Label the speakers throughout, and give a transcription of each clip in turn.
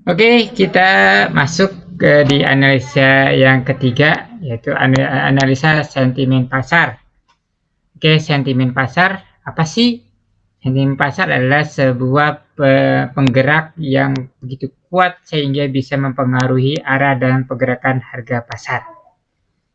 Speaker 1: Oke, kita masuk di analisa yang ketiga, yaitu analisa sentimen pasar. Oke, sentimen pasar apa sih? Sentimen pasar adalah sebuah penggerak yang begitu kuat sehingga bisa mempengaruhi arah dan pergerakan harga pasar.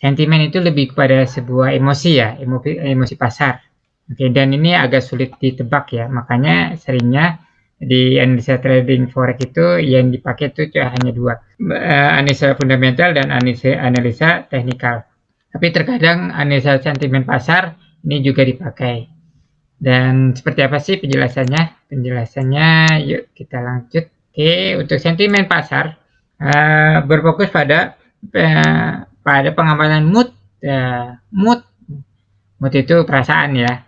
Speaker 1: Sentimen itu lebih kepada sebuah emosi ya, emosi pasar. Oke, dan ini agak sulit ditebak ya, makanya seringnya di analisa trading forex itu yang dipakai itu hanya dua, analisa fundamental dan analisa teknikal. Tapi terkadang analisa sentimen pasar ini juga dipakai. Dan seperti apa sih penjelasannya? Penjelasannya, yuk kita lanjut. Oke, untuk sentimen pasar berfokus pada pengamanan mood. Mood, mood itu perasaan ya.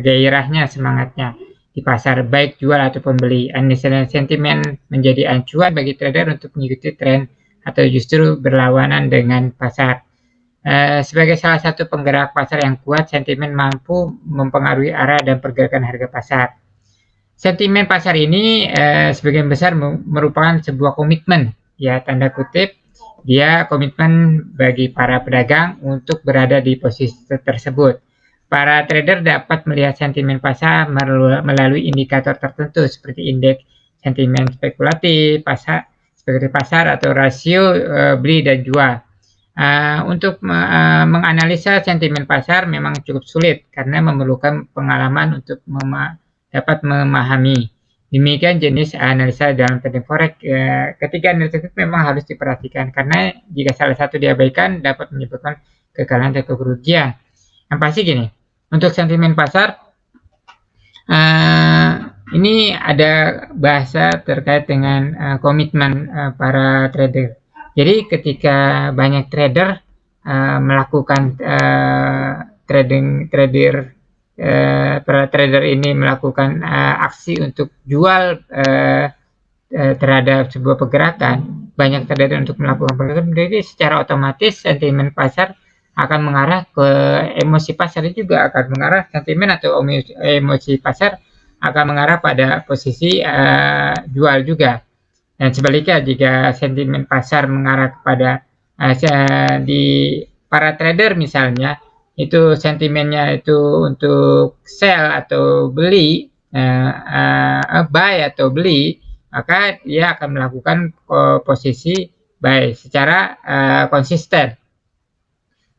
Speaker 1: Gairahnya, semangatnya di pasar, baik jual ataupun beli. Analisa sentimen menjadi acuan bagi trader untuk mengikuti tren atau justru berlawanan dengan pasar. Sebagai salah satu penggerak pasar yang kuat, sentimen mampu mempengaruhi arah dan pergerakan harga pasar. Sentimen pasar ini sebagian besar merupakan sebuah komitmen, ya tanda kutip, dia komitmen bagi para pedagang untuk berada di posisi tersebut. Para trader dapat melihat sentimen pasar melalui indikator tertentu seperti indeks sentimen spekulatif, seperti pasar atau rasio beli dan jual. Untuk menganalisa sentimen pasar memang cukup sulit karena memerlukan pengalaman untuk dapat memahami. Demikian jenis analisa dalam trading forex. Ketiga analisa itu memang harus diperhatikan karena jika salah satu diabaikan dapat menyebabkan kekalahan atau kerugian. Yang pasti gini, untuk sentimen pasar ini ada bahasa terkait dengan komitmen para trader. Jadi ketika banyak trader melakukan para trader ini melakukan aksi untuk jual terhadap sebuah pergerakan, banyak trader untuk melakukan pergerakan, jadi secara otomatis sentimen pasar akan mengarah ke emosi pasar, juga akan mengarah sentimen atau emosi pasar akan mengarah pada posisi jual juga. Dan sebaliknya, jika sentimen pasar mengarah kepada di para trader misalnya, itu sentimennya itu untuk sell atau beli, buy atau beli, maka dia akan melakukan posisi buy secara konsisten.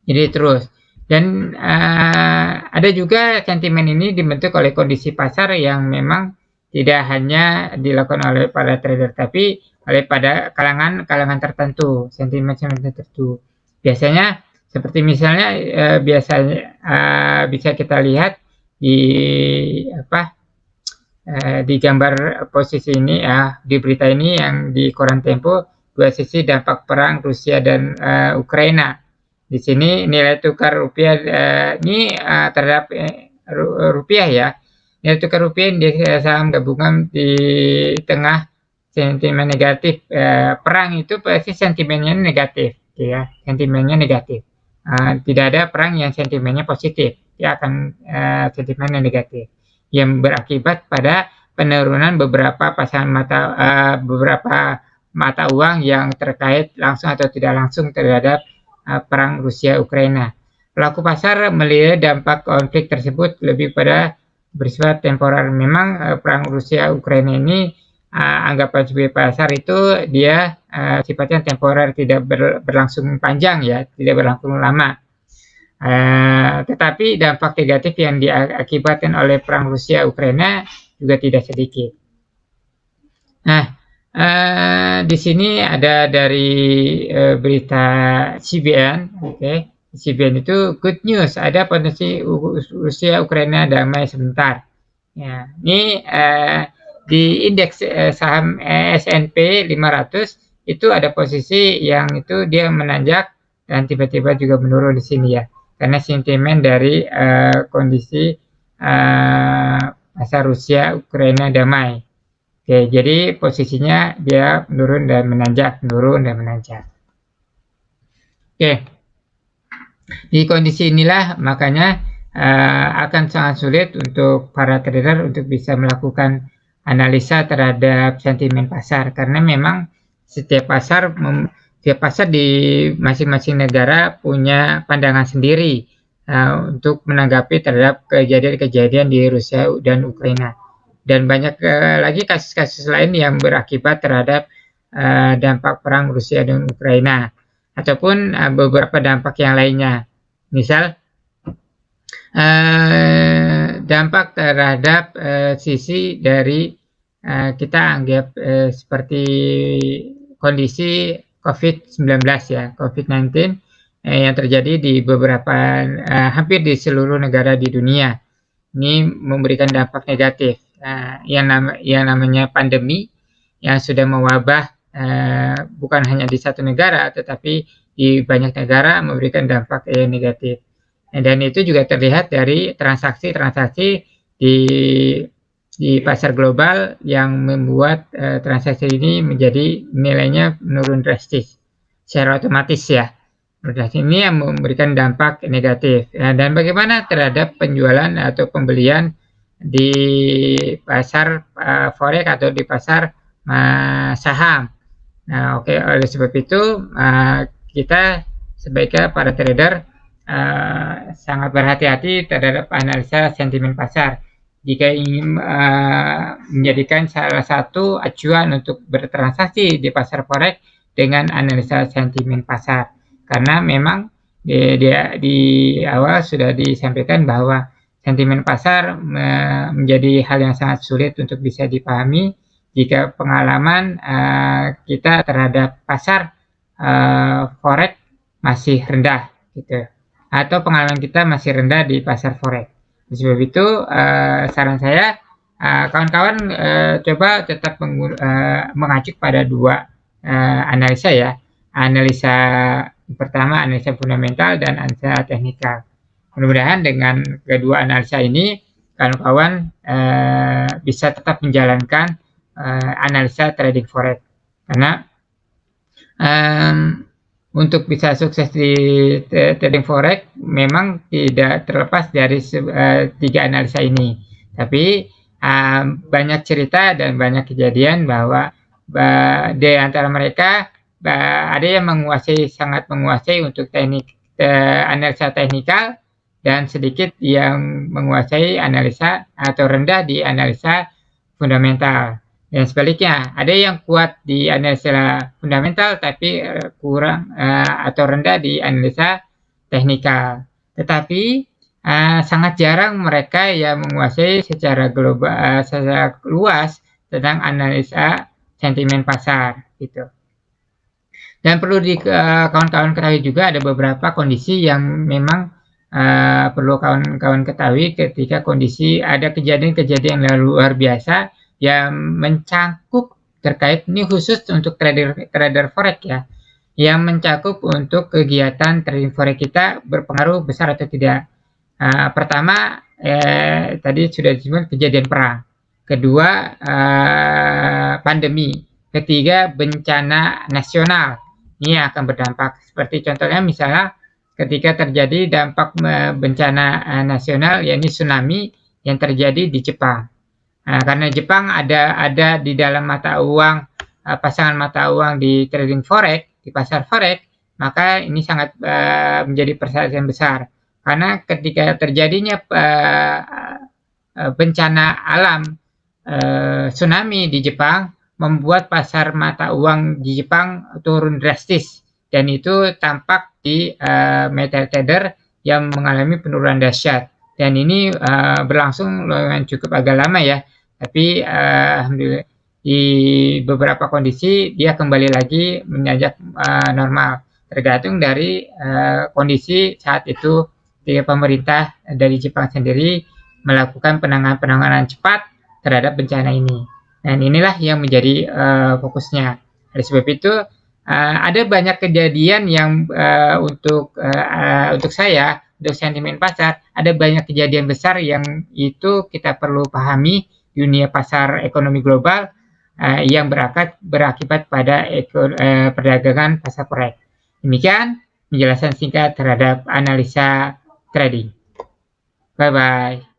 Speaker 1: Jadi terus. Dan ada juga sentimen ini dibentuk oleh kondisi pasar yang memang tidak hanya dilakukan oleh para trader, tapi oleh pada kalangan tertentu, sentimen tertentu. Biasanya seperti misalnya bisa kita lihat di di gambar posisi ini ya, di berita ini yang di koran Tempo, dua sisi dampak perang Rusia dan Ukraina. Di sini nilai tukar rupiah ini terhadap rupiah ya. Nilai tukar rupiah di saham gabungan di tengah sentimen negatif. Perang itu pasti sentimennya negatif, ya. Sentimennya negatif. Tidak ada perang yang sentimennya positif, dia akan sentimennya negatif, yang berakibat pada penurunan beberapa mata uang yang terkait langsung atau tidak langsung terhadap perang Rusia-Ukraina. Pelaku pasar melihat dampak konflik tersebut lebih pada bersifat temporer. Memang perang Rusia-Ukraina ini anggapan sebagai pasar itu dia sifatnya temporer, tidak berlangsung panjang ya, tidak berlangsung lama. Tetapi dampak negatif yang diakibatkan oleh perang Rusia-Ukraina juga tidak sedikit. Nah, di sini ada dari berita CBN, CBN itu good news, ada potensi Rusia Ukraina damai sebentar. Ya, ini di indeks saham S&P 500 itu ada posisi yang itu dia menanjak dan tiba-tiba juga menurun di sini ya, karena sentimen dari kondisi pasar Rusia Ukraina damai. Oke, jadi posisinya dia menurun dan menanjak, menurun dan menanjak. Oke, di kondisi inilah makanya akan sangat sulit untuk para trader untuk bisa melakukan analisa terhadap sentimen pasar, karena memang setiap pasar di masing-masing negara punya pandangan sendiri untuk menanggapi terhadap kejadian-kejadian di Rusia dan Ukraina. Dan banyak lagi kasus-kasus lain yang berakibat terhadap dampak perang Rusia dan Ukraina, ataupun beberapa dampak yang lainnya. Misal dampak terhadap sisi dari kita anggap seperti kondisi COVID-19 ya, COVID-19 yang terjadi di beberapa hampir di seluruh negara di dunia. Ini memberikan dampak negatif. Yang namanya pandemi yang sudah mewabah bukan hanya di satu negara, tetapi di banyak negara memberikan dampak negatif. Dan itu juga terlihat dari transaksi-transaksi di pasar global yang membuat transaksi ini menjadi nilainya menurun drastis secara otomatis ya. Ini yang memberikan dampak negatif. Dan bagaimana terhadap penjualan atau pembelian di pasar forex atau di pasar saham. Nah, oke, oleh sebab itu kita sebaiknya para trader sangat berhati-hati terhadap analisa sentimen pasar jika ingin menjadikan salah satu acuan untuk bertransaksi di pasar forex dengan analisa sentimen pasar. Karena memang di awal sudah disampaikan bahwa sentimen pasar menjadi hal yang sangat sulit untuk bisa dipahami jika pengalaman kita terhadap pasar forex masih rendah gitu, atau pengalaman kita masih rendah di pasar forex. Sebab itu saran saya kawan-kawan coba tetap mengacu pada dua analisa ya. Analisa pertama, analisa fundamental dan analisa teknikal. Mudah-mudahan dengan kedua analisa ini kawan-kawan bisa tetap menjalankan analisa trading forex, karena untuk bisa sukses di trading forex memang tidak terlepas dari tiga analisa ini. Tapi banyak cerita dan banyak kejadian bahwa di antara mereka ada yang sangat menguasai untuk teknik analisa teknikal, dan sedikit yang menguasai analisa atau rendah di analisa fundamental. Dan sebaliknya, ada yang kuat di analisa fundamental tapi kurang atau rendah di analisa teknikal. Tetapi sangat jarang mereka yang menguasai secara global, secara luas tentang analisa sentimen pasar gitu. Dan perlu kawan-kawan ketahui juga ada beberapa kondisi yang memang perlu kawan-kawan ketahui ketika kondisi ada kejadian-kejadian yang luar biasa yang mencangkup terkait, ini khusus untuk trader forex ya, yang mencakup untuk kegiatan trading forex kita berpengaruh besar atau tidak. Pertama tadi sudah disebut kejadian perang, kedua pandemi, ketiga bencana nasional. Ini akan berdampak, seperti contohnya misalnya ketika terjadi dampak bencana nasional, yakni tsunami yang terjadi di Jepang. Karena Jepang ada di dalam mata uang, pasangan mata uang di trading forex, di pasar forex, maka ini sangat menjadi perhatian besar. Karena ketika terjadinya bencana alam tsunami di Jepang, membuat pasar mata uang di Jepang turun drastis, dan itu tampak di trader yang mengalami penurunan dahsyat. Dan ini berlangsung cukup agak lama ya, tapi alhamdulillah di beberapa kondisi dia kembali lagi menanjak normal, tergantung dari kondisi saat itu. Ketika pemerintah dari Jepang sendiri melakukan penanganan cepat terhadap bencana ini. Dan inilah yang menjadi fokusnya. Oleh sebab itu ada banyak kejadian yang untuk saya, untuk sentimen pasar, ada banyak kejadian besar yang itu kita perlu pahami di dunia pasar ekonomi global yang berakibat pada perdagangan pasar forex. Demikian penjelasan singkat terhadap analisa trading. Bye-bye.